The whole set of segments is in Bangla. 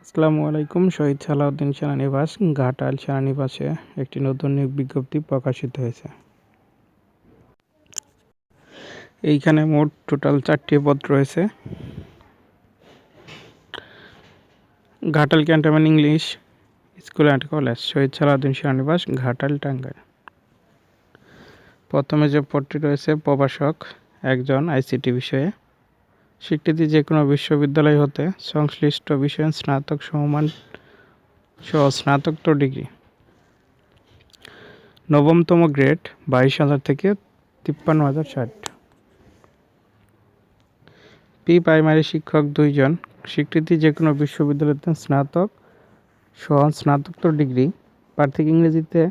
আসসালামু আলাইকুম। শহীদ সালাউদ্দিন সেনানিবাস ঘাটাইল সেনানিবাসে একটি নতুন নিয়োগ বিজ্ঞপ্তি প্রকাশিত হয়েছে। এইখানে মোট টোটাল 4টি পদ রয়েছে। Ghatail cantonment English school and college, Shaheed Salahuddin সেনানিবাস, ঘাটাইল, টাঙ্গাইল। প্রথমে যে পদটি রয়েছে প্রভাষক একজন, আইসিটি বিষয়ে। স্বীকৃতি যে কোনো বিশ্ববিদ্যালয় হতে সংশ্লিষ্ট বিষয়ে স্নাতক সমমান সহ স্নাতকোত্তর ডিগ্রি। নবমতম গ্রেড 22,000 থেকে 53,060। প্রাইমারি শিক্ষক 2 জন। স্বীকৃতি যে কোনো বিশ্ববিদ্যালয়তে স্নাতক সহ স্নাতকোত্তর ডিগ্রি। প্রার্থীকে ইংরেজিতে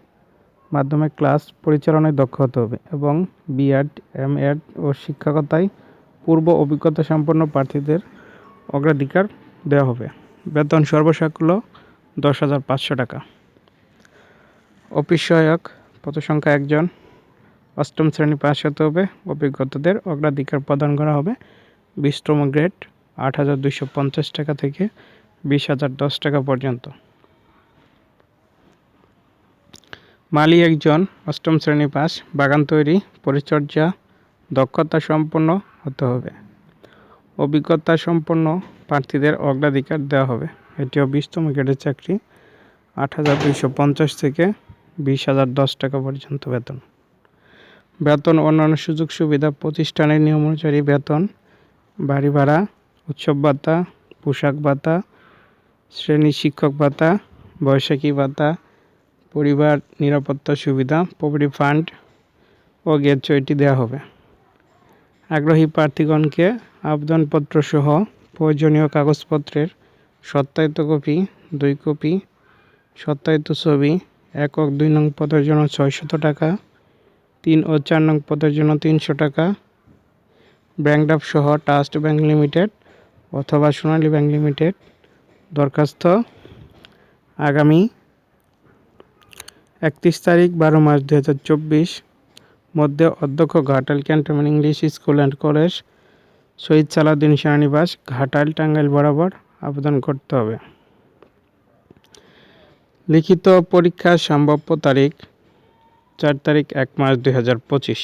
মাধ্যমে ক্লাস পরিচালনায় দক্ষ হতে হবে এবং বিএড, এমএড ও শিক্ষকতায় পূর্ব অভিজ্ঞতা সম্পন্ন প্রার্থীদের অগ্রাধিকার দেওয়া হবে। বেতন সর্বসাকুল্য 10,500 টাকা। অফিস সহায়ক পদ সংখ্যা 1 জন। 8ম শ্রেণী পাস হতে হবে। অভিজ্ঞতাদের অগ্রাধিকার প্রদান করা হবে। 20তম গ্রেড 8,250 টাকা থেকে 20,010 টাকা পর্যন্ত। মালি 1 জন। 8ম শ্রেণী পাস। বাগান তৈরি, পরিচর্যা দক্ষতা সম্পন্ন হতে হবে। অভিজ্ঞতা সম্পন্ন প্রার্থীদের অগ্রাধিকার দেওয়া হবে। এটিও 20তম গ্রেডের চাকরি। 8,250 থেকে 20,010 টাকা পর্যন্ত বেতন। বেতন অন্যান্য সুযোগ সুবিধা প্রতিষ্ঠানের নিয়ম অনুযায়ী বেতন, বাড়ি ভাড়া, উৎসব ভাতা, পোশাক ভাতা, শ্রেণী শিক্ষক ভাতা, বৈশাখী ভাতা, পরিবার নিরাপত্তা সুবিধা, প্রভিডেন্ট ফান্ড ও গ্র্যাচুইটি দেওয়া হবে। আগ্রহী প্রার্থীগণকে আবেদনপত্র সহ প্রয়োজনীয় কাগজপত্রের সত্যায়িত কপি 2 কপি, সত্যায়িত ছবি, 1 ও 2 নং পদের জন্য 600 টাকা, 3 ও 4 নং পদের জন্য 300 টাকা, ব্যাংক ড্রাফট সহ ট্রাস্ট ব্যাংক লিমিটেড অথবা সোনালী ব্যাংক লিমিটেড। দরখাস্ত আগামী 31 তারিখ 12 মাস 2024 মধ্যে অধ্যক্ষ, Ghatail cantonment English school and college, Shaheed Salahuddin সেনানিবাস, ঘাটাইল, টাঙ্গাইল বরাবর আবেদন করতে হবে। লিখিত পরীক্ষার সম্ভাব্য তারিখ 4 তারিখ 1 মাস 2025।